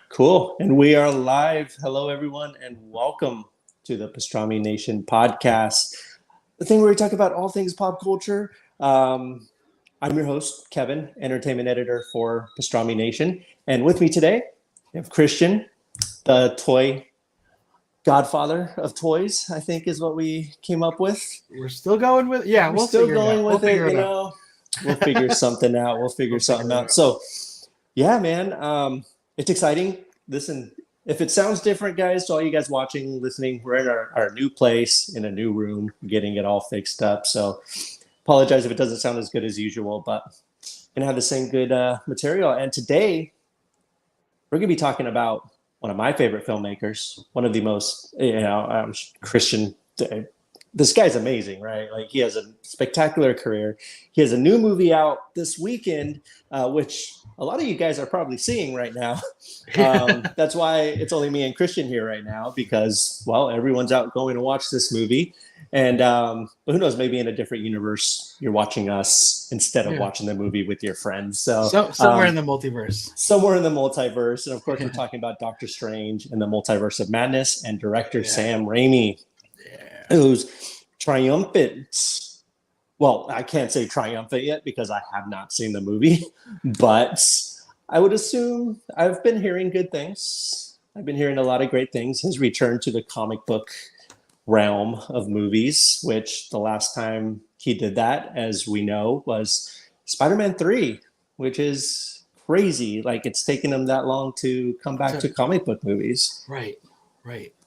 Cool. And we are live. Hello, everyone, and welcome to the Pastrami Nation podcast, the thing where we talk about all things pop culture. I'm your host, Kevin, entertainment editor for Pastrami Nation. And with me today, we have Christian, the toy godfather of toys, I think is what we came up with. We're still going with We're we'll still figure it going out. with We'll it, figure you it out. know. We'll figure something out. We'll figure something out. So, yeah, man, it's exciting. Listen, if it sounds different, guys, to all you guys watching, listening, we're in our new place, in a new room, getting it all fixed up. So, apologize if it doesn't sound as good as usual, but gonna have the same good material. And today, we're gonna be talking about one of my favorite filmmakers, one of the most, Christian. This guy's amazing, right? Like he has a spectacular career. He has a new movie out this weekend, which a lot of you guys are probably seeing right now. That's why it's only me and Christian here right now because, well, everyone's out going to watch this movie. And but who knows? Maybe in a different universe, you're watching us instead of watching the movie with your friends. So somewhere in the multiverse. Somewhere in the multiverse. And of course, we're talking about Doctor Strange and the Multiverse of Madness and director Sam Raimi, who's triumphant. Well, I can't say triumphant yet because I have not seen the movie, but I would assume I've been hearing good things. I've been hearing a lot of great things. His return to the comic book realm of movies, which the last time he did that, as we know, was Spider-Man 3, which is crazy. Like it's taken him that long to come back to comic book movies. Right.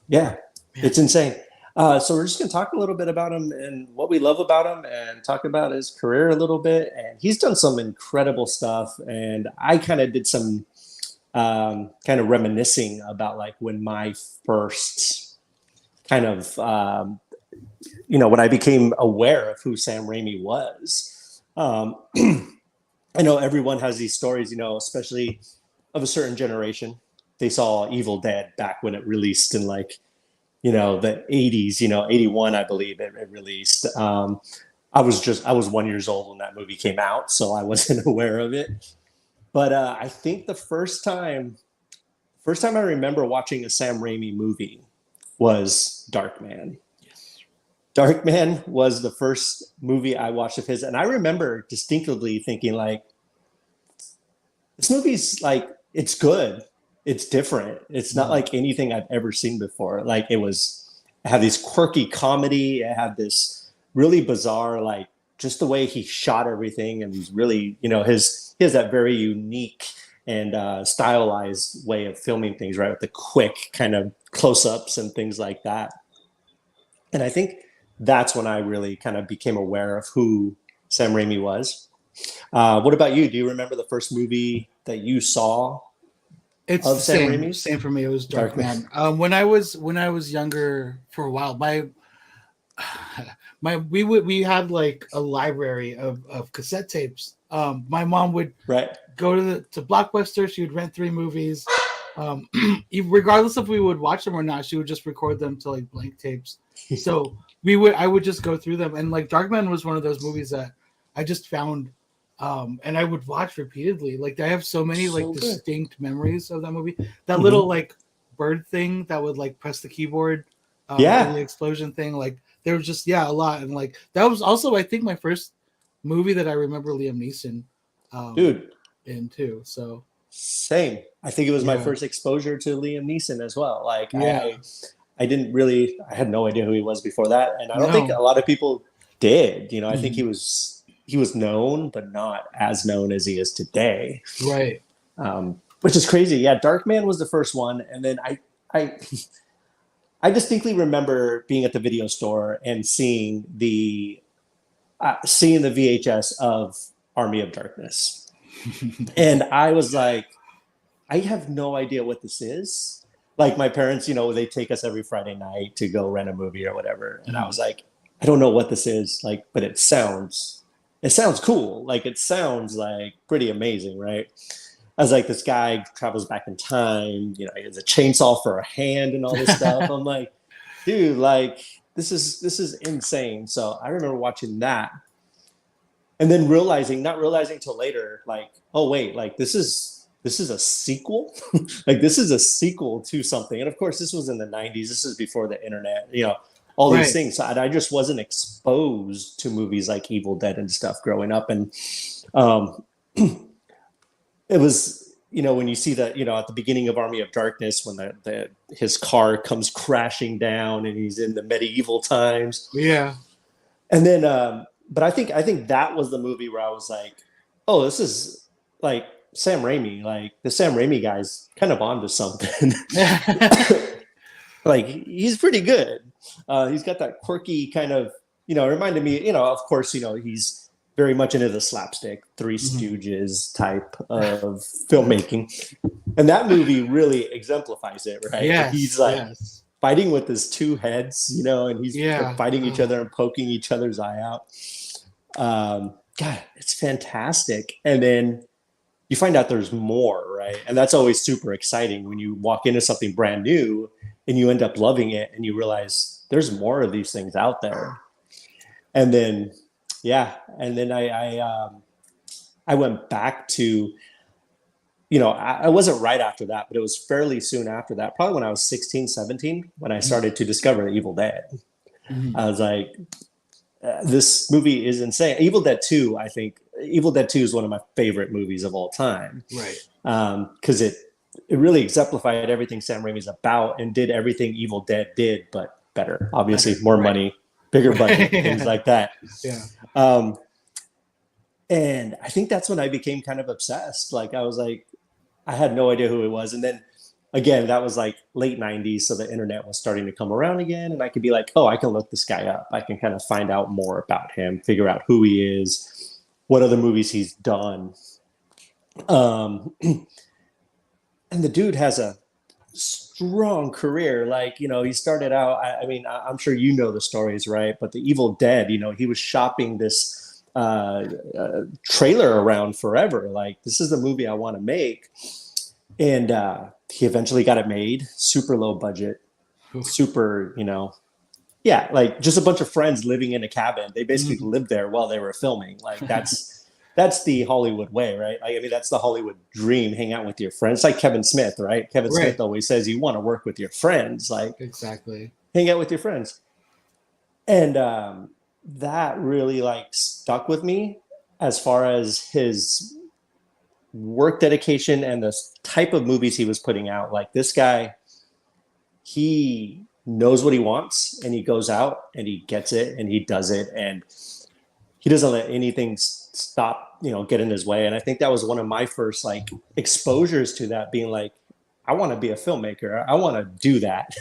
Yeah. It's insane. So we're just going to talk a little bit about him and what we love about him and talk about his career a little bit. And he's done some incredible stuff. And I kind of did some kind of reminiscing about like when my first kind of, when I became aware of who Sam Raimi was. I know everyone has these stories, especially of a certain generation. They saw Evil Dead back when it released in like, the 80s, 81, I believe it released. I was 1 year old when that movie came out, so I wasn't aware of it. But I think the first time I remember watching a Sam Raimi movie was Darkman. Yes. Darkman was the first movie I watched of his, and I remember distinctly thinking like, this movie's like, it's good. It's different. It's not like anything I've ever seen before. Like it had this quirky comedy. It had this really bizarre, like just the way he shot everything. And he's really, he has that very unique and stylized way of filming things, right? With the quick kind of close-ups and things like that. And I think that's when I really kind of became aware of who Sam Raimi was. What about you? Do you remember the first movie that you saw? It's the same for me. It was Darkman. When I was younger, for a while, we had like a library of cassette tapes. My mom would go to Blockbuster. She would rent 3 movies. Regardless if we would watch them or not, she would just record them to like blank tapes. So I would just go through them, and like Darkman was one of those movies that I just found. And I would watch repeatedly. Like I have so many distinct memories of that movie. That little like bird thing that would like press the keyboard, the explosion thing. Like there was just a lot, and like that was also I think my first movie that I remember Liam Neeson, in too. So same. I think it was my first exposure to Liam Neeson as well. Like I had no idea who he was before that, and I don't think a lot of people did. I think he was known, but not as known as he is today. Right. Which is crazy. Yeah, Darkman was the first one. And then I distinctly remember being at the video store and seeing the VHS of Army of Darkness. And I was like, I have no idea what this is. Like my parents, they take us every Friday night to go rent a movie or whatever. And I was like, I don't know what this is. Like, but it sounds cool. Like it sounds like pretty amazing, right? I was like, this guy travels back in time, he has a chainsaw for a hand and all this stuff. I'm like, dude, like this is insane. So I remember watching that and then not realizing till later, like, oh wait, like this is this is a sequel. Like this is a sequel to something. And of course, this was in the 90s. This is before the internet, all these things. So I just wasn't exposed to movies like Evil Dead and stuff growing up. And it was, when you see that, at the beginning of Army of Darkness, when his car comes crashing down and he's in the medieval times. Yeah. And then, but I think that was the movie where I was like, oh, this is like Sam Raimi. Like the Sam Raimi guy's kind of onto something. Like he's pretty good. He's got that quirky kind of, it reminded me, of course, he's very much into the slapstick, Three Stooges type of filmmaking. And that movie really exemplifies it, right? Yes, he's like fighting with his two heads, and he's fighting each other and poking each other's eye out. God, it's fantastic. And then you find out there's more, right? And that's always super exciting when you walk into something brand new and you end up loving it and you realize there's more of these things out there. And then, I went back to, I wasn't right after that, but it was fairly soon after that, probably when I was 16, 17, when I started to discover Evil Dead. I was like, this movie is insane. Evil Dead 2, I think, Evil Dead 2 is one of my favorite movies of all time. Right. Because it really exemplified everything Sam Raimi's about and did everything Evil Dead did, but better. Obviously, more money, bigger budget, things like that. Yeah. And I think that's when I became kind of obsessed. Like I was like, I had no idea who it was. And then again, that was like late 90s. So the internet was starting to come around again. And I could be like, oh, I can look this guy up. I can kind of find out more about him, figure out who he is, what other movies he's done. And the dude has a strong career. Like, he started out, I mean, I'm sure the stories, right? But the Evil Dead, he was shopping this trailer around forever. Like, this is the movie I want to make. And he eventually got it made, super low budget, super, like just a bunch of friends living in a cabin. They basically lived there while they were filming. Like that's the Hollywood way, right? I mean, that's the Hollywood dream, hang out with your friends. It's like Kevin Smith, right? Kevin Smith always says you want to work with your friends, like exactly, hang out with your friends. And that really like stuck with me as far as his work dedication and the type of movies he was putting out. Like this guy, he knows what he wants and he goes out and he gets it and he does it and he doesn't let anything stop, get in his way. And I think that was one of my first like exposures to that, being like, I want to be a filmmaker. I want to do that,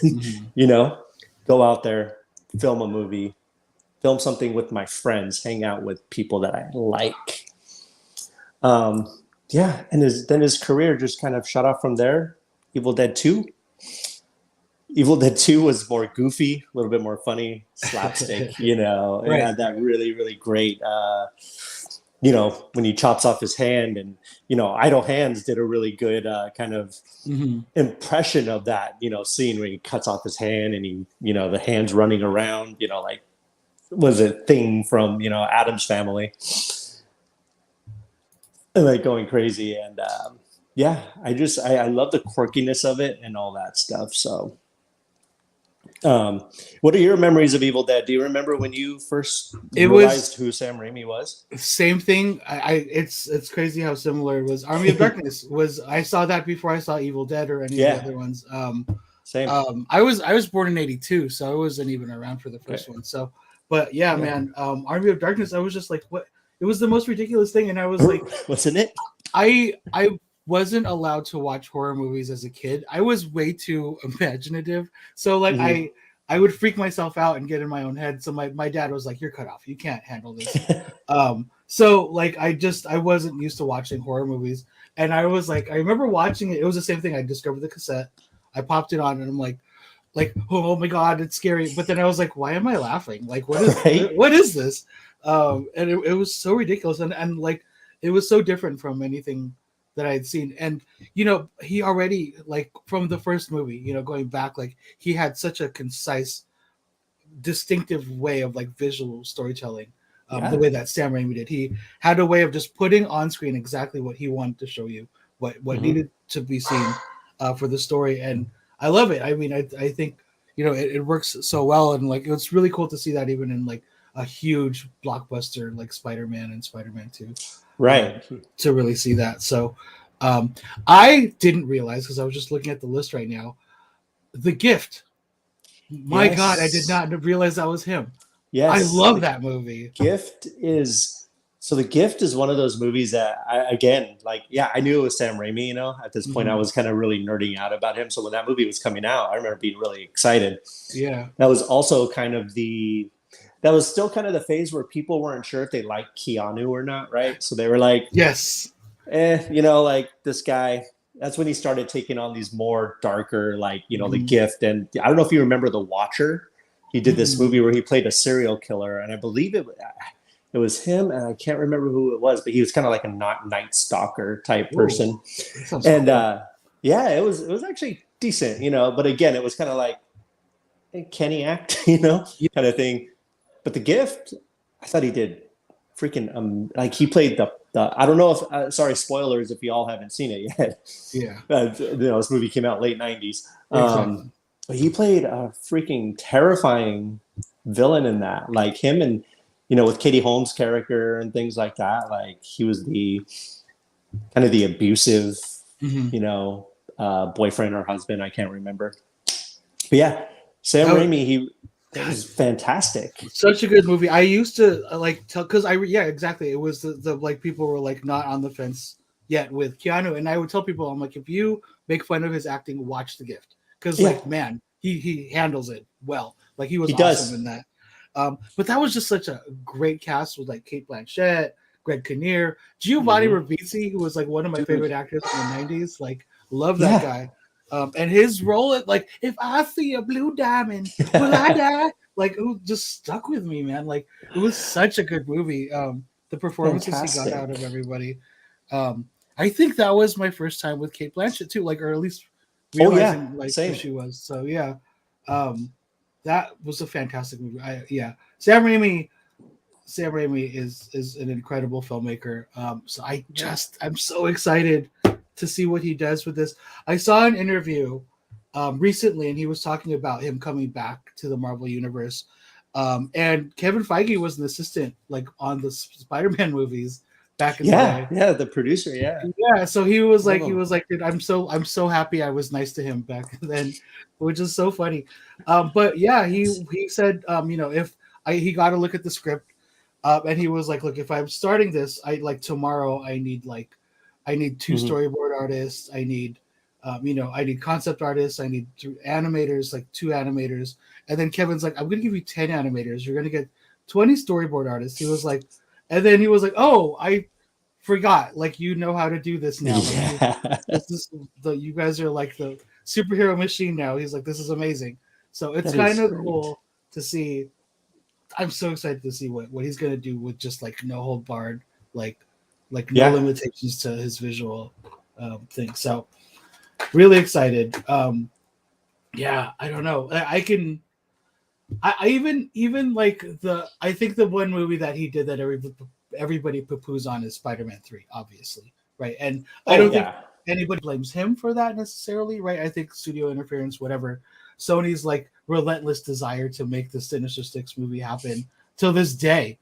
go out there, film a movie, film something with my friends, hang out with people that I like. And then his career just kind of shot off from there. Evil Dead 2. Evil Dead 2 was more goofy, a little bit more funny, slapstick, It had that really, really great, when he chops off his hand and, Idle Hands did a really good kind of impression of that, scene where he cuts off his hand and he, the hand's running around, like was a thing from, Addams Family. And like going crazy. And I love the quirkiness of it and all that stuff. So what are your memories of Evil Dead? Do you remember when you first realized who Sam Raimi was? Same thing. It's crazy how similar it was. Army of Darkness I saw that before I saw Evil Dead or any of the other ones. Same. I was born in 82, so I wasn't even around for the first one. So, but man, Army of Darkness, I was just like, what? It was the most ridiculous thing, and I was like, wasn't it? I wasn't allowed to watch horror movies as a kid. I was way too imaginative. So like I would freak myself out and get in my own head. So my dad was like, you're cut off. You can't handle this. So like I wasn't used to watching horror movies. And I was like, I remember watching it. It was the same thing. I discovered the cassette. I popped it on and I'm like, oh my God, it's scary. But then I was like, why am I laughing? Like, what is this? And it was so ridiculous. And like, it was so different from anything that I had seen. And, he already, like, from the first movie, going back, like, he had such a concise, distinctive way of, like, visual storytelling, the way that Sam Raimi did. He had a way of just putting on screen exactly what he wanted to show you what needed to be seen for the story, and I love it. I mean, I think it works so well, and like it's really cool to see that even in like a huge blockbuster like Spider-Man and Spider-Man 2, right? To really see that. So I didn't realize, because I was just looking at the list right now, The Gift. My God, I did not realize that was him. Yes, I love that movie. The Gift is one of those movies that I knew it was Sam Raimi. At this point, I was kind of really nerding out about him. So when that movie was coming out, I remember being really excited. Yeah, that was also that was still kind of the phase where people weren't sure if they liked Keanu or not, right? So they were like, yes, like this guy. That's when he started taking on these more darker, like, The Gift. And I don't know if you remember The Watcher. He did this movie where he played a serial killer, and I believe it was him, and I can't remember who it was, but he was kind of like a Night Stalker type person. And cool. It was actually decent, but again, it was kind of like, hey, can he act, kind of thing. But The Gift, I thought he did freaking like he played the I don't know if sorry, spoilers if you all haven't seen it yet. Yeah, this movie came out late 90s. Exactly. But he played a freaking terrifying villain in that, like him and with Katie Holmes' character and things like that. Like he was the kind of the abusive, boyfriend or husband. I can't remember. But yeah, Sam Raimi, it was fantastic. Such a good movie. I used to because exactly. It was the like people were like not on the fence yet with Keanu, and I would tell people, I'm like, if you make fun of his acting, watch The Gift, because like man, he handles it well. Like he awesome in that. But that was just such a great cast with like Cate Blanchett, Greg Kinnear, Giovanni Ribisi, who was like one of my favorite actors in the 90s. Like, love that guy. And his role, like, if I see a blue diamond, will I die? Like, it just stuck with me, man. Like, it was such a good movie. The performances he got out of everybody. I think that was my first time with Cate Blanchett too, like, or at least realizing who she was. So yeah, that was a fantastic movie. Sam Raimi is an incredible filmmaker. So I'm so excited to see what he does with this. I saw an interview recently, and he was talking about him coming back to the Marvel Universe. And Kevin Feige was an assistant, like on the Spider-Man movies back in the day. Yeah, the producer. Yeah. So he was like, dude, I'm so happy I was nice to him back then, which is so funny. But yeah, he said, if he got to look at the script, and he was like, look, if I'm starting this, tomorrow, I need two storyboard artists. I need concept artists. I need animators, like 2 animators. And then Kevin's like, I'm going to give you 10 animators. You're going to get 20 storyboard artists. He was like, and then he was like, oh, I forgot. Like, you know how to do this now. You guys are like the superhero machine now. He's like, this is amazing. So it's kind of cool to see. I'm so excited to see what he's going to do with just like no hold barred, no limitations to his visual thing. So really excited. I don't know. I even like I think the one movie that he did that everybody poo-poos on is Spider-Man 3, obviously, right? And I don't think anybody blames him for that necessarily, right? I think studio interference, whatever. Sony's like relentless desire to make the Sinister Six movie happen till this day.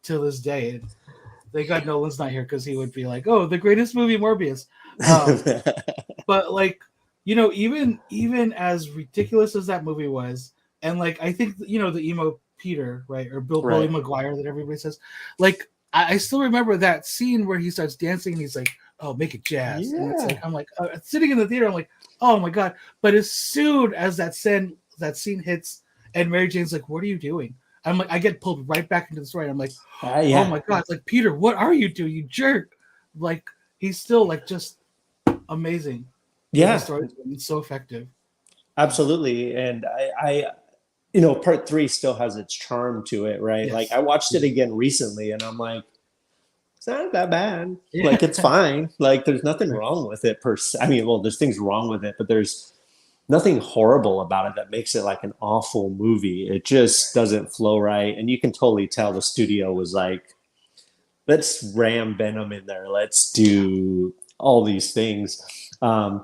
And thank God Nolan's not here, because he would be like, oh, the greatest movie, Morbius. But like, even as ridiculous as that movie was, and like, I think, the emo Peter, right? Or Billy Maguire that everybody says, like, I still remember that scene where he starts dancing and he's like, oh, make it jazz. Yeah. And it's like, I'm like, sitting in the theater, I'm like, oh my God. But as soon as that scene hits and Mary Jane's like, what are you doing? I'm like, I get pulled right back into the story. I'm like, oh my God. It's like, Peter, what are you doing? You jerk. Like, he's still like just amazing. Yeah. The story is so effective. Absolutely. And I part 3 still has its charm to it, right? Yes. Like, I watched it again recently and I'm like, it's not that bad. Yeah. Like, it's fine. Like, there's nothing wrong with it per se. I mean, well, there's things wrong with it, but there's nothing horrible about it that makes it like an awful movie. It just doesn't flow right. And you can totally tell the studio was like, let's ram Venom in there. Let's do all these things. Yeah,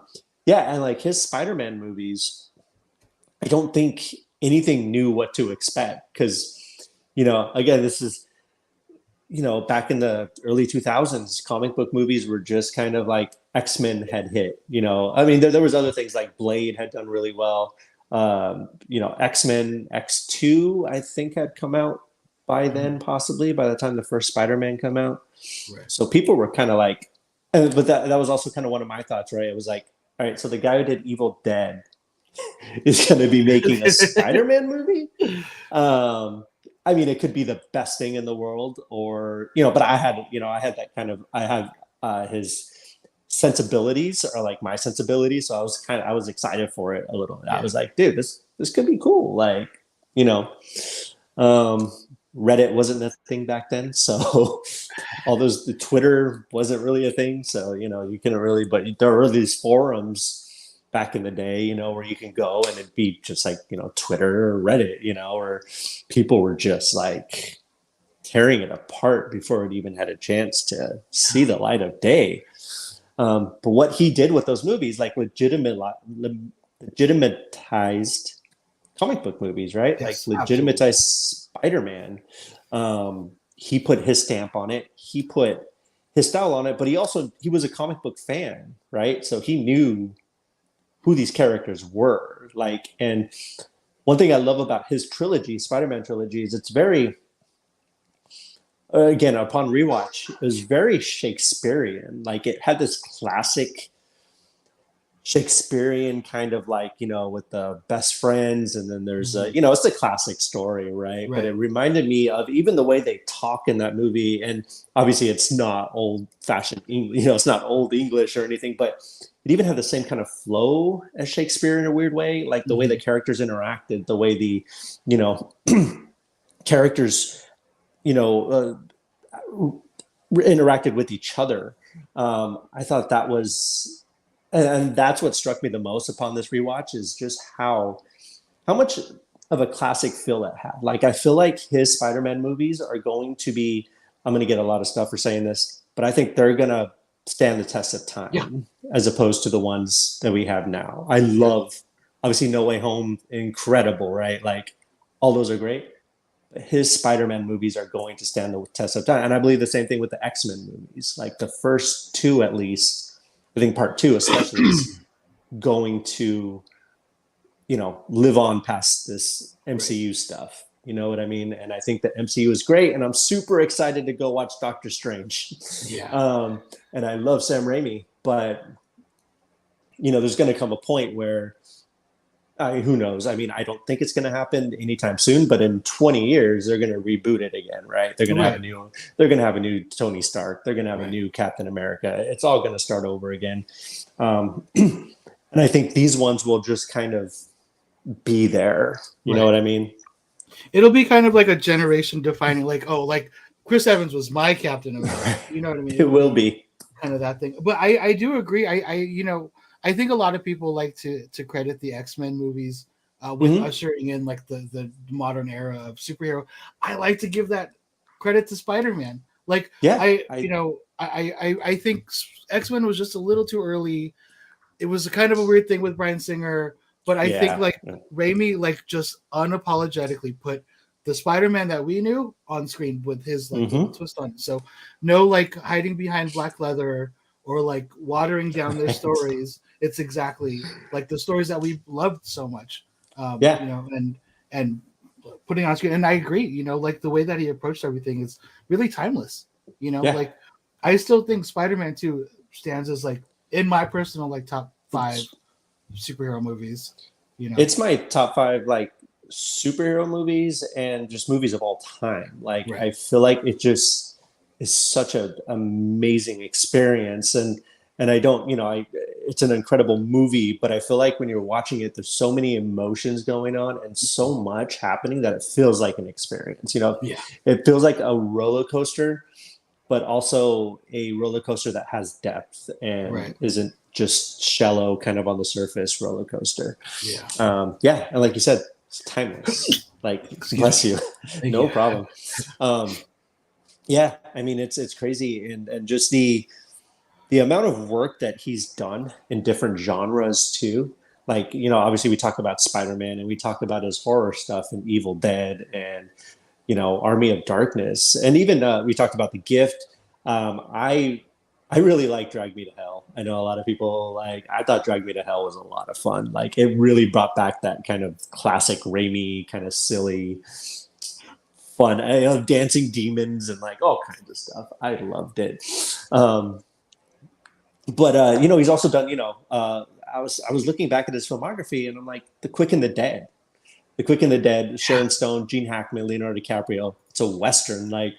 and like his Spider-Man movies, I don't think anything knew what to expect because, again, this is, back in the early 2000s, comic book movies were just kind of like X-Men had hit, I mean, there was other things like Blade had done really well. X-Men X2, I think, had come out by then, possibly by the time the first Spider-Man come out. Right. So people were kind of like, but that was also kind of one of my thoughts, right? It was like, all right, so the guy who did Evil Dead is going to be making a Spider-Man movie. I mean, it could be the best thing in the world, or but I had that kind of, I have his sensibilities are like my sensibilities, so I was excited for it a little. I was like, dude, this could be cool. Like, Reddit wasn't a thing back then, so the Twitter wasn't really a thing, so you couldn't really, but there were these forums back in the day, where you can go and it'd be just like, Twitter or Reddit, or people were just like tearing it apart before it even had a chance to see the light of day. But what he did with those movies, like legitimatized comic book movies, right? Yes, like legitimatized Spider-Man. He put his stamp on it. He put his style on it, but he was a comic book fan, right? So he knew who these characters were. Like, and one thing I love about his trilogy, Spider-Man trilogy, is it's very, again, upon rewatch, it was very Shakespearean. Like, it had this classic Shakespearean kind of like, with the best friends, and then there's it's a classic story, right? But it reminded me of even the way they talk in that movie. And obviously it's not old fashioned English, it's not old English or anything, but it even had the same kind of flow as Shakespeare in a weird way, like the way the characters interacted, the way the, characters, interacted with each other. I thought that was, and that's what struck me the most upon this rewatch, is just how much of a classic feel it had. Like, I feel like his Spider-Man movies are going to be, I'm going to get a lot of stuff for saying this, but I think they're going to stand the test of time as opposed to the ones that we have now. I love, obviously, No Way Home, incredible, right? Like, all those are great. But his Spider-Man movies are going to stand the test of time. And I believe the same thing with the X-Men movies. Like, the first two, at least, I think part two especially, is going to, live on past this MCU stuff. You know what I mean? And I think the MCU is great, and I'm super excited to go watch Doctor Strange. And I love Sam Raimi, but there's going to come a point where, who knows? I mean, I don't think it's going to happen anytime soon, but in 20 years, they're going to reboot it again, right? They're going to have a new Tony Stark. They're going to have a new Captain America. It's all going to start over again. And I think these ones will just kind of be there. You know what I mean? It'll be kind of like a generation defining, like Chris Evans was my Captain America. You know what I mean? It will be kind of that thing. But I do agree. I think a lot of people like to credit the X-Men movies with ushering in like the modern era of superhero. I like to give that credit to Spider-Man. Like, I think X-Men was just a little too early. It was kind of a weird thing with Bryan Singer, but I think Raimi just unapologetically put the Spider-Man that we knew on screen with his little twist on it. So no hiding behind black leather or watering down their stories. It's exactly like the stories that we loved so much. And putting on screen. And I agree, the way that he approached everything is really timeless. I still think Spider-Man 2 stands as in my personal top 5 superhero movies. It's my top 5 superhero movies and just movies of all time. I feel like it just is such an amazing experience, and I don't, it's an incredible movie, but I feel like when you're watching it, there's so many emotions going on and so much happening that it feels like an experience. It feels like a roller coaster, but also a roller coaster that has depth and isn't just shallow, kind of on the surface roller coaster. And like you said, it's timeless. Bless you. No problem. I mean, it's crazy, and just the the amount of work that he's done in different genres too. Like, you know, obviously we talk about Spider-Man and we talk about his horror stuff in Evil Dead and, you know, Army of Darkness. And even we talked about The Gift. I really like Drag Me to Hell. I know a lot of people I thought Drag Me to Hell was a lot of fun. Like it really brought back that kind of classic Raimi kind of silly fun, dancing demons and like all kinds of stuff. I loved it. But you know, he's also done, you know, I was looking back at his filmography and I'm like, The Quick and the Dead. The Quick and the Dead, Sharon Stone, Gene Hackman, Leonardo DiCaprio. It's a Western, like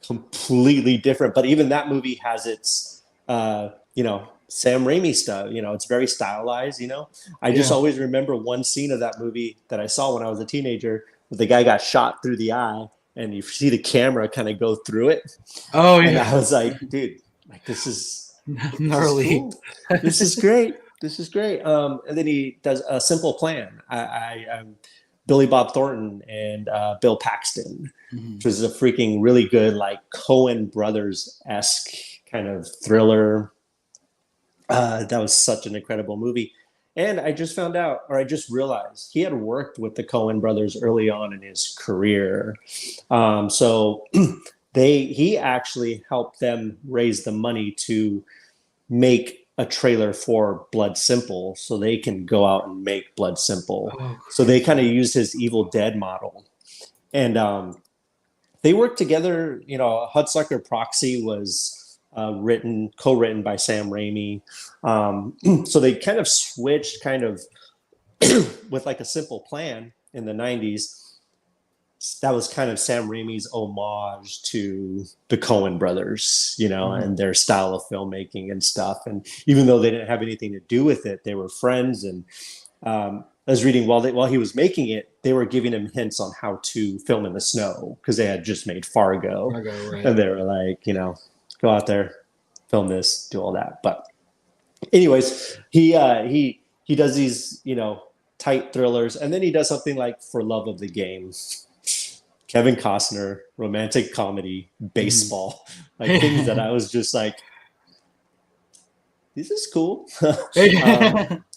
completely different. But even that movie has its, you know, Sam Raimi stuff. You know, it's very stylized, you know. I just always remember one scene of that movie that I saw when I was a teenager where the guy got shot through the eye and you see the camera kind of go through it. Oh, yeah. And I was like, dude, like this is gnarly. Cool. This is great. This is great. And then he does A Simple Plan. Billy Bob Thornton and Bill Paxton, which was a freaking really good, like Coen Brothers-esque kind of thriller. That was such an incredible movie. And I just found out, or I just realized, he had worked with the Coen brothers early on in his career. So he actually helped them raise the money to make a trailer for Blood Simple so they can go out and make Blood Simple. So they kind of used his Evil Dead model. And they worked together. You know, Hudsucker Proxy was co-written by Sam Raimi. So they kind of switched with like A Simple Plan in the 90s. That was kind of Sam Raimi's homage to the Coen brothers, you know, and their style of filmmaking and stuff. And even though they didn't have anything to do with it, they were friends. And I was reading while he was making it, they were giving him hints on how to film in the snow because they had just made Fargo. Right. And they were like, you know, go out there, film this, do all that. But anyways, he does these, you know, tight thrillers, and then he does something like For Love of the Game. Kevin Costner, romantic comedy, baseball, like things that I was just like, this is cool.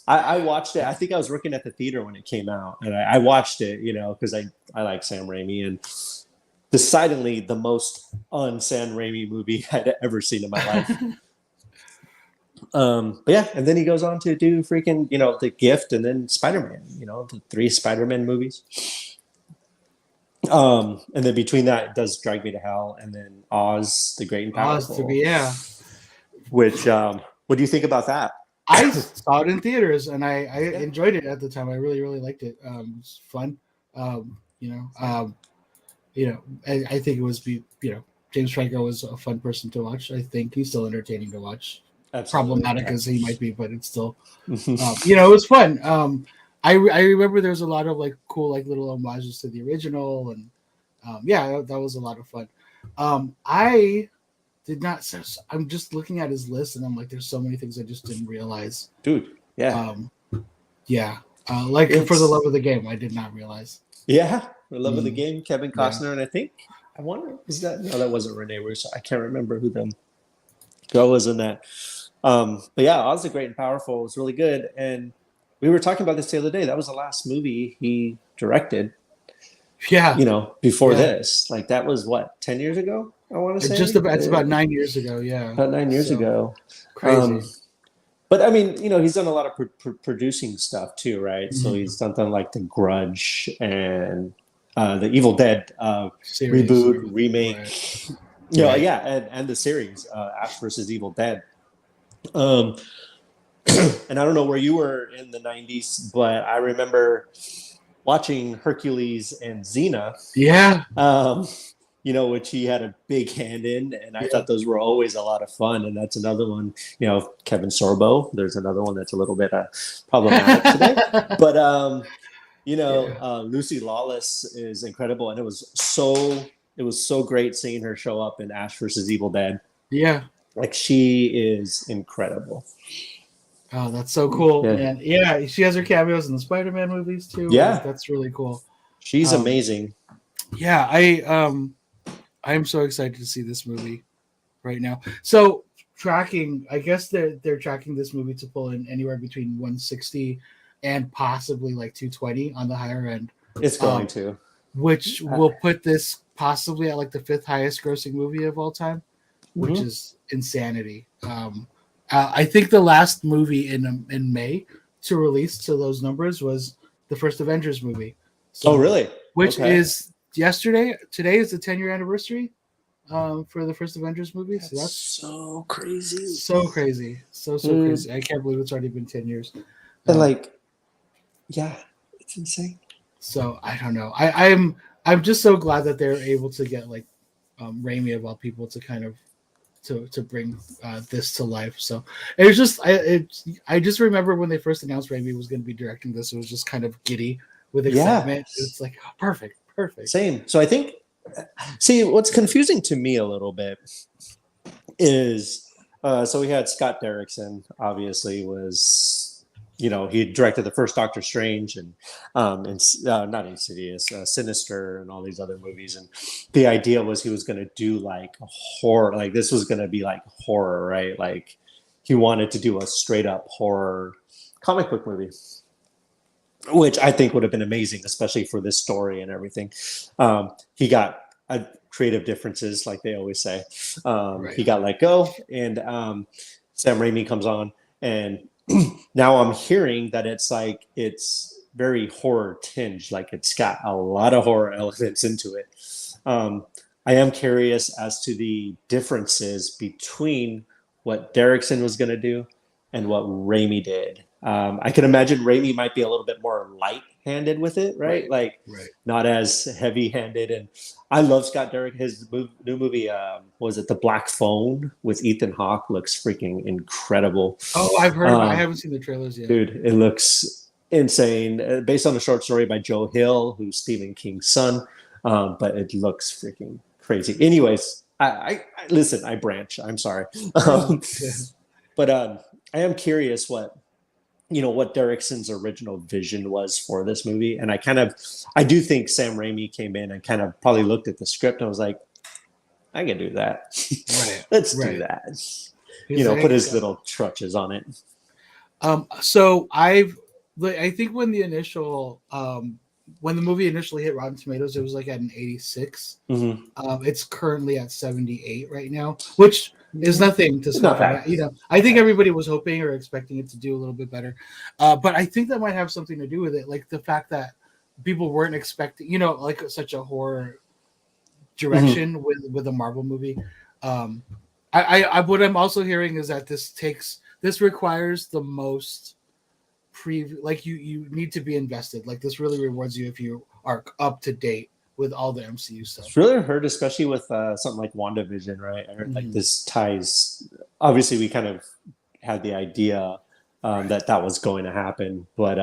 I watched it. I think I was working at the theater when it came out, and I watched it, you know, because I like Sam Raimi, and decidedly the most un-Sam Raimi movie I'd ever seen in my life. But yeah, and then he goes on to do freaking, you know, The Gift and then Spider-Man, you know, the 3 Spider-Man movies. And then between that, it does Drag Me to Hell and then Oz, the Great and Powerful. Which, what do you think about that? I saw it in theaters and I enjoyed it at the time. I really, really liked it. It was fun. You know, I think it was, you know, James Franco was a fun person to watch. I think he's still entertaining to watch. Absolutely. Problematic as he might be, but it's still, you know, it was fun. I remember there was a lot of like cool, like little homages to the original, and yeah, that was a lot of fun. I did not. I'm just looking at his list, and I'm like, there's so many things I just didn't realize. Dude, yeah, like For the Love of the Game, I did not realize. Yeah, For the Love of the Game, Kevin Costner, and I wonder, that wasn't Renee Russo. I can't remember who the girl was in that. But yeah, Oz the Great and Powerful was really good, and we were talking about this the other day. That was the last movie he directed. Yeah. You know, before this. Like that was what, 10 years ago? I want to say. It's about 9 years ago, yeah. About 9 years ago. Crazy. But I mean, you know, he's done a lot of producing stuff too, right? So he's done like The Grudge and the Evil Dead reboot, remake. Right. You know, yeah, and the series, Ash versus Evil Dead. And I don't know where you were in the 90s, but I remember watching Hercules and Xena. Yeah. You know, which he had a big hand in, and I thought those were always a lot of fun. And that's another one, you know, Kevin Sorbo. There's another one that's a little bit problematic today. But, you know, Lucy Lawless is incredible. And it was so great seeing her show up in Ash versus Evil Dead. Yeah. Like she is incredible. Oh, that's so cool. And yeah, she has her cameos in the Spider-Man movies too. Yeah. That's really cool. She's amazing. Yeah, I'm so excited to see this movie right now. So tracking. I guess they're tracking this movie to pull in anywhere between 160 and possibly like 220 on the higher end. It's going to, which will put this possibly at like the 5th highest grossing movie of all time, which is insanity. I think the last movie in May to release to those numbers was the first Avengers movie. So, really? Which is yesterday. Today is the 10-year anniversary for the first Avengers movie. So that's so crazy. So crazy. So crazy. I can't believe it's already been 10 years. And like, yeah, it's insane. So I don't know. I'm just so glad that they're able to get like Raimi of all people to kind of to bring this to life. So it was just I just remember when they first announced Raimi was going to be directing this, it was just kind of giddy with excitement. Yeah. It's like, oh, perfect. Same. So I think, see, what's confusing to me a little bit is, so we had Scott Derrickson, obviously was, he directed the first Doctor Strange and not Insidious, Sinister and all these other movies. And the idea was he was going to do like horror, like this was going to be like horror, right? Like he wanted to do a straight up horror comic book movie, which I think would have been amazing, especially for this story and everything. He got creative differences, like they always say. Right. He got let go, and Sam Raimi comes on, and now I'm hearing that it's very horror tinged, like it's got a lot of horror elements into it. I am curious as to the differences between what Derrickson was going to do and what Raimi did. I can imagine Raimi might be a little bit more light-handed with it, right? Not as heavy-handed. And I love Scott Derrick. His new movie, was it The Black Phone with Ethan Hawke? Looks freaking incredible. Oh, I've heard. I haven't seen the trailers yet. Dude, it looks insane. Based on a short story by Joe Hill, who's Stephen King's son. But it looks freaking crazy. Anyways, I listen. I branch. I'm sorry. But I am curious what Derrickson's original vision was for this movie. And I do think Sam Raimi came in and kind of probably looked at the script and was like, I can do that. Right. Let's do that. Put his little trutches on it. So I think when the movie initially hit Rotten Tomatoes, it was like at an 86. Mm-hmm. It's currently at 78 right now, which is nothing to scoff at. I think everybody was hoping or expecting it to do a little bit better. But I think that might have something to do with it. Like the fact that people weren't expecting, like such a horror direction with a Marvel movie. What I'm also hearing is that this requires the most you need to be invested. Like this really rewards you if you are up to date with all the MCU stuff. It's really hurt, especially with something like WandaVision, right? Like this ties. Obviously, we kind of had the idea that was going to happen, but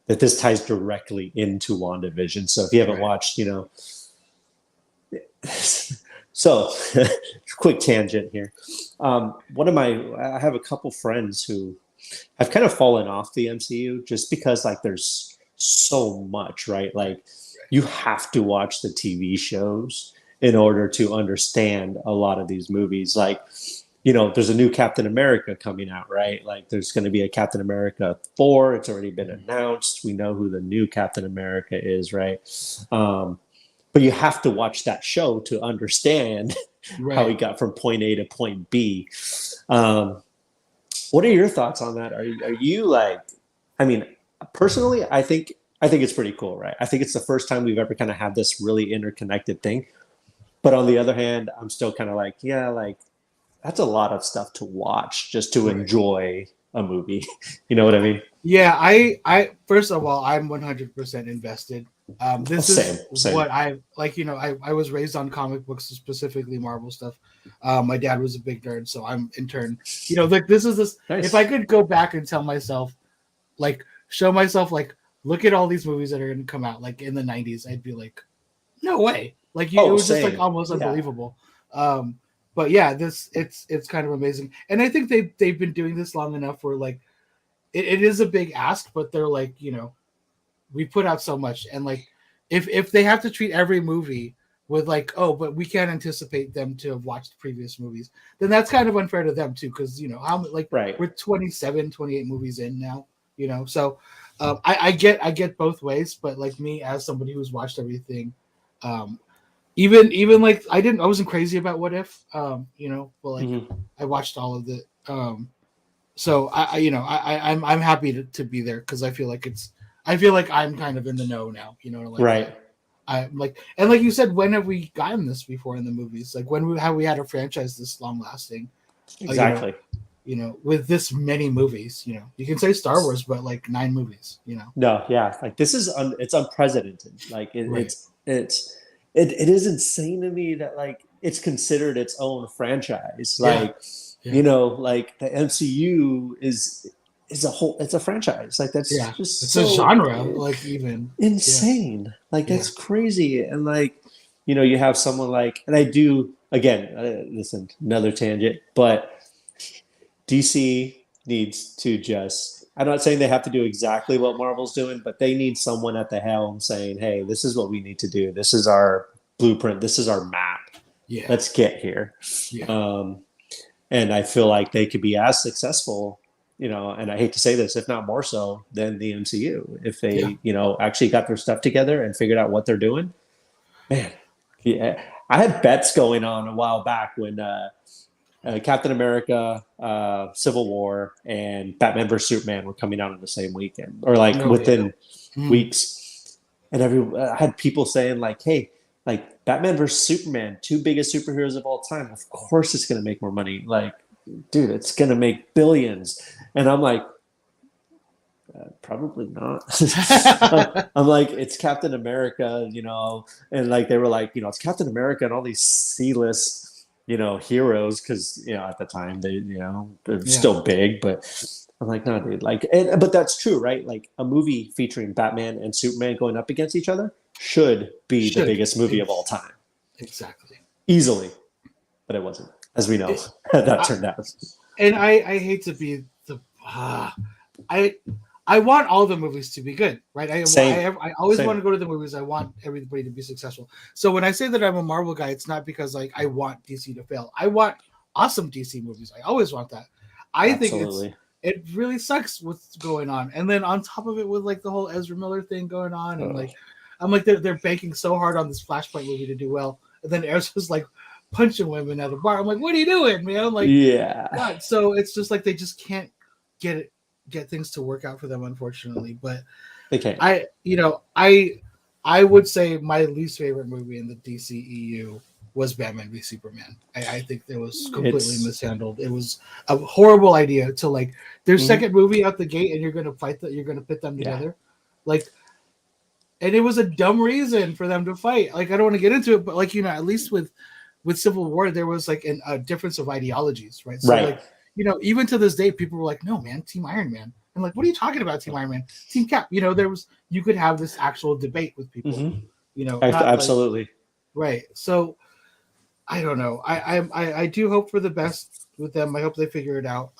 that this ties directly into WandaVision. So if you haven't watched, so quick tangent here. I have a couple friends who have kind of fallen off the MCU just because like there's so much, right? Like you have to watch the TV shows in order to understand a lot of these movies. Like, there's a new Captain America coming out, right? Like there's going to be a Captain America 4. It's already been announced. We know who the new Captain America is, right? But you have to watch that show to understand how he got from point A to point B. What are your thoughts on that? Are you like, personally, I think it's pretty cool, right? I think it's the first time we've ever kind of had this really interconnected thing. But on the other hand, I'm still kind of like, that's a lot of stuff to watch just to enjoy a movie. You know what I mean? Yeah, I first of all, I'm 100% invested. This is same. What I like. I was raised on comic books, specifically Marvel stuff. My dad was a big nerd, so I'm in turn. This is this. Nice. If I could go back and tell myself, show myself, look at all these movies that are going to come out, in the 90s, I'd be like, no way. It was just almost unbelievable. But yeah, it's kind of amazing, and I think they've been doing this long enough where it is a big ask, but they're we put out so much, and if they have to treat every movie with like, oh, but we can't anticipate them to have watched previous movies, then that's kind of unfair to them too, because how like we're 27, 28 movies in now, so I get both ways, but like me as somebody who's watched everything, even like I wasn't crazy about What If, but like I watched all of it, so I'm happy to be there, because I feel like I'm kind of in the know now, like right. I'm like, and like you said, when have we gotten this before in the movies? Like when have we had a franchise this long lasting? Exactly. With this many movies, you can say Star Wars, but like 9 movies, No, yeah, like this is it's unprecedented. Like it is insane to me that like it's considered its own franchise. Like like the MCU is it's a franchise. Like that's just it's so a genre, like even insane. Like that's crazy. And like you have someone like, and I do again. Listen, another tangent, but DC needs to just. I'm not saying they have to do exactly what Marvel's doing, but they need someone at the helm saying, "Hey, this is what we need to do. This is our blueprint. This is our map. Yeah, let's get here." Yeah. And I feel like they could be as successful, and I hate to say this, if not more so than the MCU, if they, actually got their stuff together and figured out what they're doing. Man, yeah, I had bets going on a while back when Captain America, Civil War, and Batman vs Superman were coming out on the same weekend, or like within weeks. And I had people saying like, "Hey, like Batman vs Superman, 2 biggest superheroes of all time. Of course, it's going to make more money. Like, dude, it's going to make billions." And I'm like, probably not. I'm like, it's Captain America, and like they were like, it's Captain America and all these C-list, heroes, because at the time they're still big, but I'm like, no, dude, like, but that's true, right? Like a movie featuring Batman and Superman going up against each other should be the biggest movie of all time, exactly, easily, but it wasn't, as we know. That turned out. And I hate to be the I want all the movies to be good, right? I always want to go to the movies. I want everybody to be successful. So when I say that I'm a Marvel guy, it's not because like I want DC to fail. I want awesome DC movies. I always want that. I think it really sucks what's going on. And then on top of it, with like the whole Ezra Miller thing going on, and like I'm like they're banking so hard on this Flashpoint movie to do well, and then Ezra's like punching women at a bar. I'm like, what are you doing, man? I'm like, God. So it's just like they just can't get things to work out for them, unfortunately. But they can't. I would say my least favorite movie in the DCEU was Batman v Superman. I think it was completely mishandled. It was a horrible idea to like their second movie out the gate, and you're going to pit them together, like. And it was a dumb reason for them to fight. Like I don't want to get into it, but like at least with Civil War, there was like a difference of ideologies, right? So like even to this day, people were like, "No, man, Team Iron Man." I'm like, "What are you talking about, Team Iron Man? Team Cap?" You could have this actual debate with people. Absolutely, like, right? So I don't know. I do hope for the best with them. I hope they figure it out.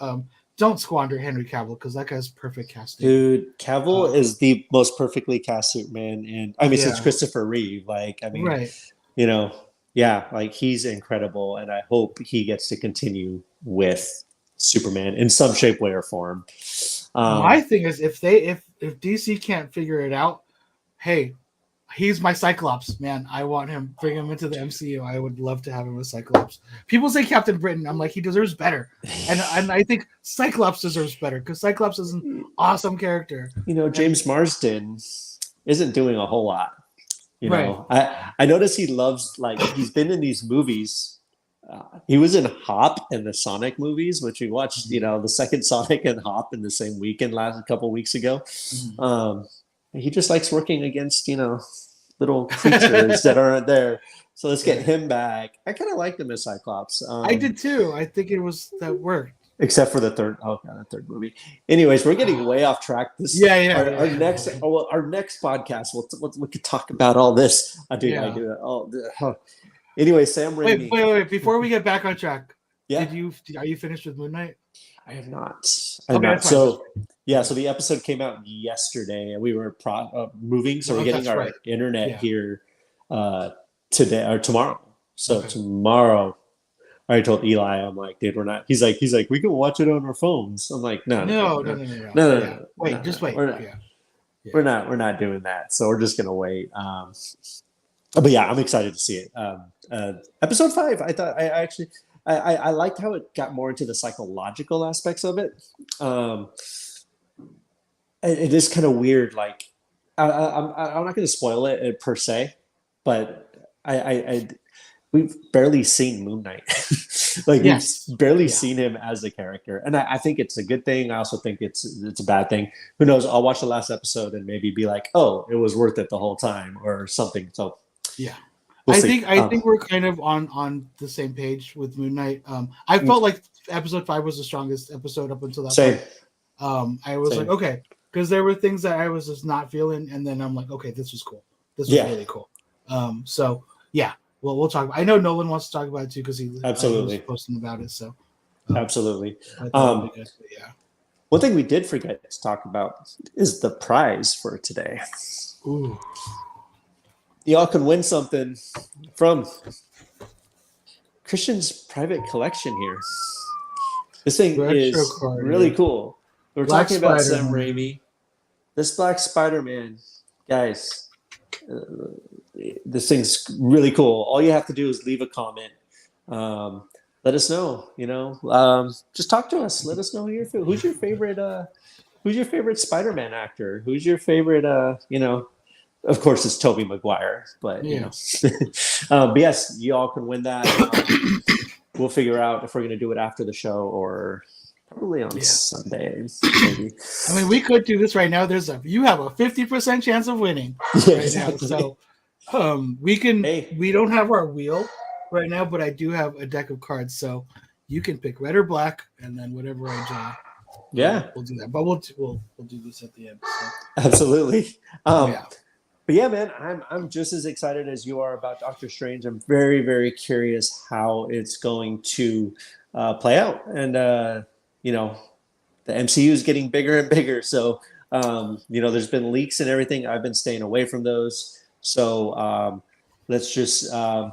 Don't squander Henry Cavill, because that guy's perfect casting. Dude, Cavill is the most perfectly cast Superman, and since Christopher Reeve, like like he's incredible, and I hope he gets to continue with Superman in some shape, way, or form. My thing is, if DC can't figure it out, hey, he's my Cyclops, man. I want him. Bring him into the MCU. I would love to have him as Cyclops. People say Captain Britain. I'm like, he deserves better, and I think Cyclops deserves better, because Cyclops is an awesome character. James Marsden isn't doing a whole lot. I notice he loves, like, he's been in these movies. He was in Hop and the Sonic movies, which we watched, the second Sonic and Hop in the same weekend a couple weeks ago. He just likes working against, little creatures that aren't there. So let's get him back. I kind of liked him as Cyclops. I did too. I think it was that worked. Except for the third movie. Anyways, we're getting way off track. Our next podcast, we could talk about all this. I do that. Anyway, Sam Raimi. Wait! Before we get back on track, are you finished with Moon Knight? I have not. So the episode came out yesterday, and we were moving, so we're getting our internet here today or tomorrow. So tomorrow, I already told Eli, I'm like, dude, we're not. He's like, we can watch it on our phones. I'm like, no. Wait, just wait. We're not doing that. So we're just gonna wait. But yeah, I'm excited to see it. Episode 5, I thought I liked how it got more into the psychological aspects of it. It is kind of weird. Like, I'm not going to spoil it per se, but we've barely seen Moon Knight. Like, we've barely seen him as a character, and I think it's a good thing. I also think it's a bad thing. Who knows? I'll watch the last episode and maybe be like, oh, it was worth it the whole time, or something. So yeah. I think we're kind of on the same page with Moon Knight. I felt like episode 5 was the strongest episode up until that point. I was like, okay, because there were things that I was just not feeling, and then I'm like, okay, this was cool. This was really cool. So yeah, well, we'll talk. I know Nolan wants to talk about it too because he was posting about it. So absolutely. One thing we did forget to talk about is the prize for today. Ooh. Y'all can win something from Christian's private collection here. This thing is really cool. We're talking about Sam Raimi. This Black Spider-Man, guys, this thing's really cool. All you have to do is leave a comment. Let us know, just talk to us. Let us know who's your favorite Spider-Man actor? Who's your favorite, of course, it's Tobey Maguire, but but yes, you all can win that. We'll figure out if we're going to do it after the show or probably on Sunday. Maybe. I mean, we could do this right now. You have a 50% chance of winning right now. So we can. We don't have our wheel right now, but I do have a deck of cards, so you can pick red or black, and then whatever I draw. We'll do that. But we'll do this at the end. So. Absolutely. But yeah, man, I'm just as excited as you are about Doctor Strange. I'm very, very curious how it's going to play out. And, the MCU is getting bigger and bigger. So, there's been leaks and everything. I've been staying away from those. So let's just, I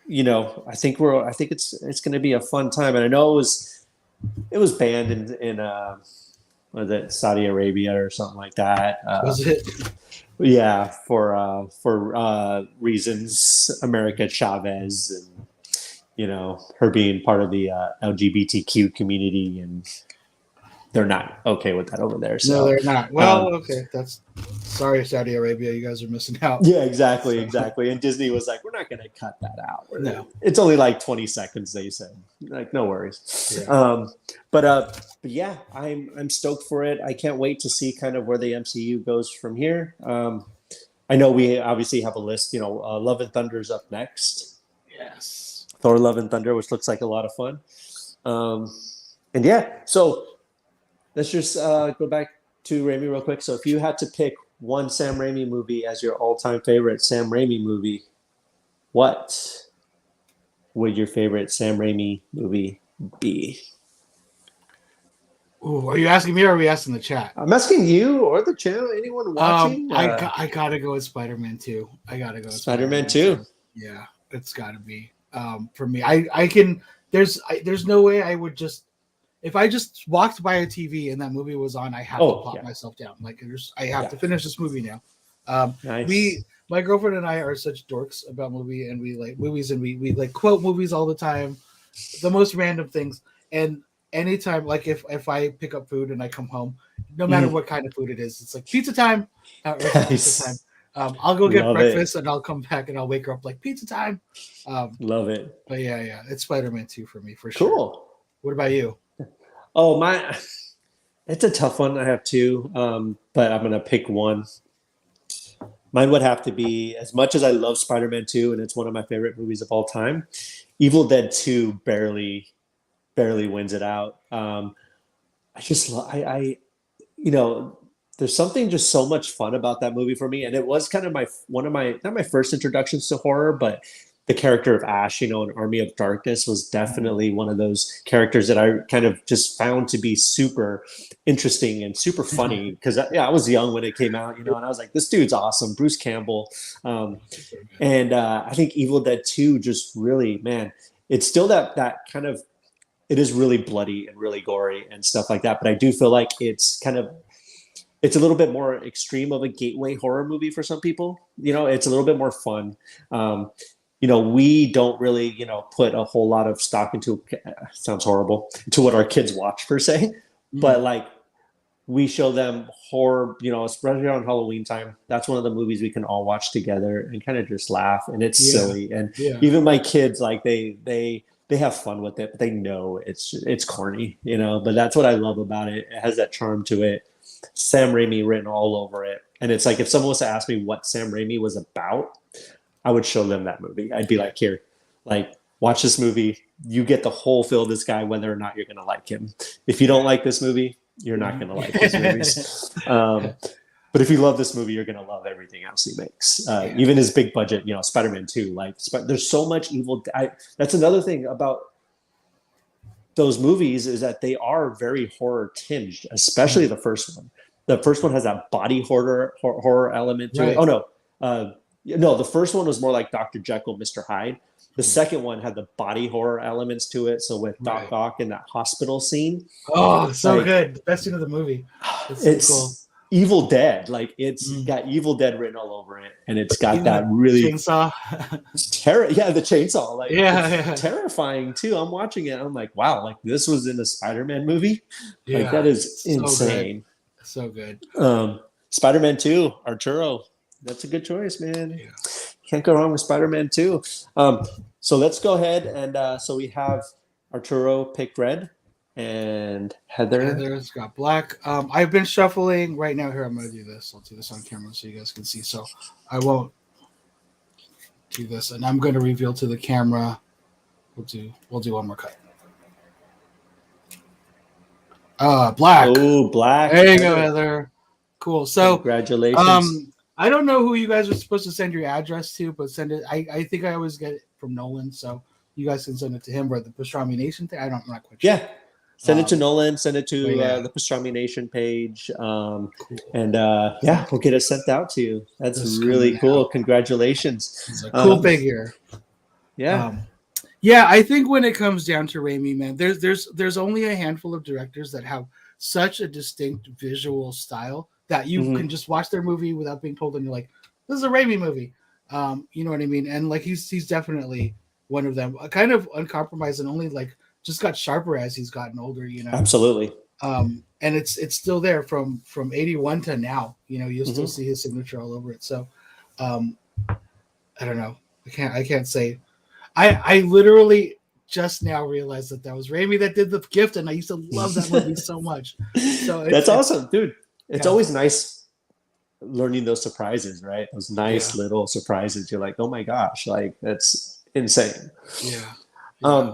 think it's going to be a fun time. And I know it was banned in was it Saudi Arabia or something like that? Was it? Yeah, for reasons, America Chavez and her being part of the LGBTQ community, and they're not okay with that over there. So no, they're not. Well, okay, sorry, Saudi Arabia, you guys are missing out. Yeah, exactly. And Disney was like, we're not going to cut that out. No, it's only like 20 seconds. They said, like, no worries. Yeah. But yeah, I'm stoked for it. I can't wait to see kind of where the MCU goes from here. I know we obviously have a list. Love and Thunder's up next. Yes, Thor: Love and Thunder, which looks like a lot of fun. And yeah, so let's just go back to Raimi real quick. So if you had to pick one Sam Raimi movie as your all-time favorite Sam Raimi movie, what would your favorite Sam Raimi movie be? Ooh, are you asking me or are we asking the chat? I'm asking you or the channel, anyone watching. I gotta go with Spider-Man 2. I gotta go with Spider-Man 2. Yeah, it's gotta be. For me, I can. There's no way I would just. If I just walked by a TV and that movie was on, I have to pop myself down. Like, I have to finish this movie now. Nice. My girlfriend and I are such dorks about movie, and we like movies, and we like quote movies all the time, the most random things. And anytime, like if I pick up food and I come home, no matter what kind of food it is, it's like pizza time. Pizza time. I'll go get breakfast and I'll come back and I'll wake her up like pizza time. Love it. But yeah, it's Spider-Man 2 for me for sure. Cool. What about you? Oh, it's a tough one. I have two, but I'm gonna pick one. Mine would have to be, as much as I love Spider-Man 2, and it's one of my favorite movies of all time, Evil Dead 2 barely wins it out. There's something just so much fun about that movie for me, and it was kind of not my first introductions to horror, but the character of Ash, in Army of Darkness was definitely one of those characters that I kind of just found to be super interesting and super funny because I was young when it came out, and I was like, this dude's awesome, Bruce Campbell. And I think Evil Dead 2 just really, man, it's still that kind of, it is really bloody and really gory and stuff like that. But I do feel like it's a little bit more extreme of a gateway horror movie for some people. It's a little bit more fun. We don't really, put a whole lot of stock into, sounds horrible, to what our kids watch per se, but like we show them horror, especially around Halloween time. That's one of the movies we can all watch together and kind of just laugh. And it's silly. And even my kids, like they have fun with it, but they know it's corny, but that's what I love about it. It has that charm to it. Sam Raimi written all over it. And it's like, if someone was to ask me what Sam Raimi was about, I would show them that movie. I'd be like, here, like, watch this movie. You get the whole feel of this guy, whether or not you're going to like him. If you don't like this movie, you're not going to like his movies. But if you love this movie, you're going to love everything else he makes. Even his big budget, Spider-Man 2. Like, there's so much evil. That's another thing about those movies is that they are very horror tinged, especially the first one. The first one has that body horror element to it. Oh, no. No, the first one was more like Dr. Jekyll, Mr. Hyde. The second one had the body horror elements to it. So with Doc Ock in that hospital scene. Oh, so good. The best scene of the movie. It's cool. Evil Dead. Like, it's got Evil Dead written all over it. And it's got that really... chainsaw. The chainsaw. Like, terrifying, too. I'm watching it. I'm like, wow, like, this was in a Spider-Man movie? Yeah, like, that is insane. So good. Spider-Man 2, Arturo. That's a good choice, man. Yeah. Can't go wrong with Spider-Man 2. So let's go ahead and so we have Arturo picked red and Heather's got black. I've been shuffling right now. Here, I'm going to do this. I'll do this on camera so you guys can see. So I won't do this, and I'm going to reveal to the camera. We'll do one more cut. Black. Oh, black. There you go, Heather. Cool. So congratulations. I don't know who you guys are supposed to send your address to, but send it. I think I always get it from Nolan, so you guys can send it to him or the Pastrami Nation thing. I'm not quite sure. Yeah, send it to Nolan. Send it to the Pastrami Nation page, cool. And we'll get it sent out to you. That's really cool. Congratulations. It's a cool figure. Yeah. I think when it comes down to Raimi, man, there's only a handful of directors that have such a distinct visual style that you can just watch their movie without being told, and you're like, this is a Raimi movie. You know what I mean? And like he's definitely one of them. Kind of uncompromised and only like just got sharper as he's gotten older, Absolutely. And it's still there from 81 to now. You'll still see his signature all over it. So I don't know. I can't say. I literally just now realized that was Raimi that did The Gift, and I used to love that movie so much. So that's awesome, dude. It's always nice learning those surprises, right? Those nice little surprises. You're like, oh my gosh, like that's insane. Yeah.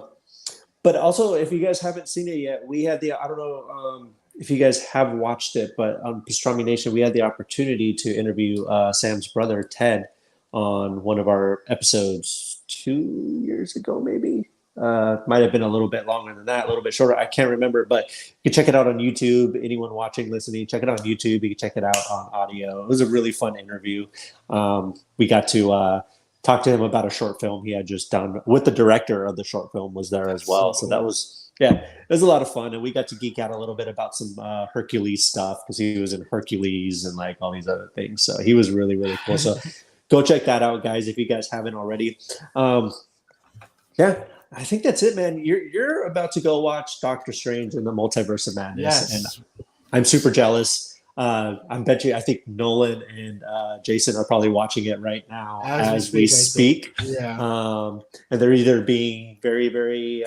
But also, if you guys haven't seen it yet, we had I don't know if you guys have watched it, but on Pastrami Nation, we had the opportunity to interview Sam's brother, Ted, on one of our episodes 2 years ago, maybe. Might have been a little bit longer than that, a little bit shorter. I can't remember, but you can check it out on YouTube. Anyone watching, listening, check it out on YouTube. You can check it out on audio. It was a really fun interview. We got to talk to him about a short film he had just done with the director of the short film was there as well. So that was, it was a lot of fun. And we got to geek out a little bit about some Hercules stuff because he was in Hercules and like all these other things. So he was really, really cool. So go check that out, guys, if you guys haven't already. I think that's it, man. You're about to go watch Doctor Strange in the Multiverse of Madness, and I'm super jealous. I think Nolan and Jason are probably watching it right now as we speak. Yeah. And they're either being very, very,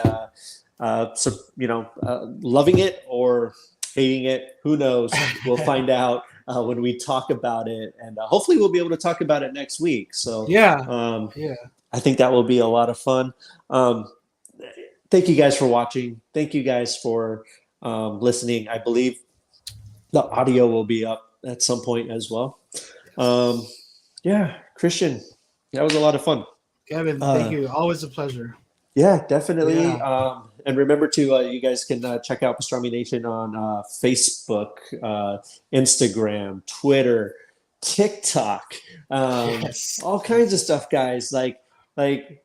loving it or hating it. Who knows? We'll find out when we talk about it, and hopefully we'll be able to talk about it next week. So I think that will be a lot of fun. Thank you guys for watching. Thank you guys for listening. I believe the audio will be up at some point as well. Christian, that was a lot of fun. Kevin, thank you. Always a pleasure. Yeah, definitely. Yeah. And remember to you guys can check out Pastrami Nation on Facebook, Instagram, Twitter, TikTok, Yes. all kinds of stuff, guys. Like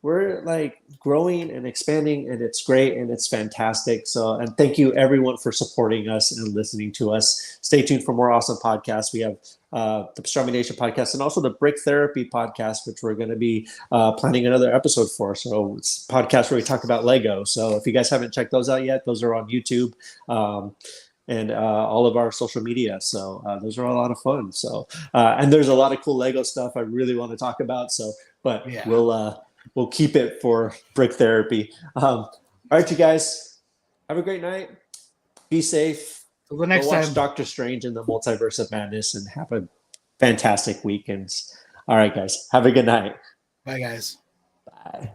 we're like growing and expanding, and it's great and it's fantastic. So, and thank you everyone for supporting us and listening to us. Stay tuned for more awesome podcasts. We have the Pastrami Nation podcast and also the Brick Therapy podcast, which we're going to be planning another episode for. So it's a podcast where we talk about Lego. So if you guys haven't checked those out yet, those are on YouTube. And all of our social media. So those are a lot of fun. So and there's a lot of cool Lego stuff I really want to talk about. So, but we'll keep it for Brick Therapy. All right, you guys, have a great night. Be safe. Till the next watch time. Doctor Strange in the Multiverse of Madness and have a fantastic weekend. All right, guys, have a good night. Bye, guys. Bye.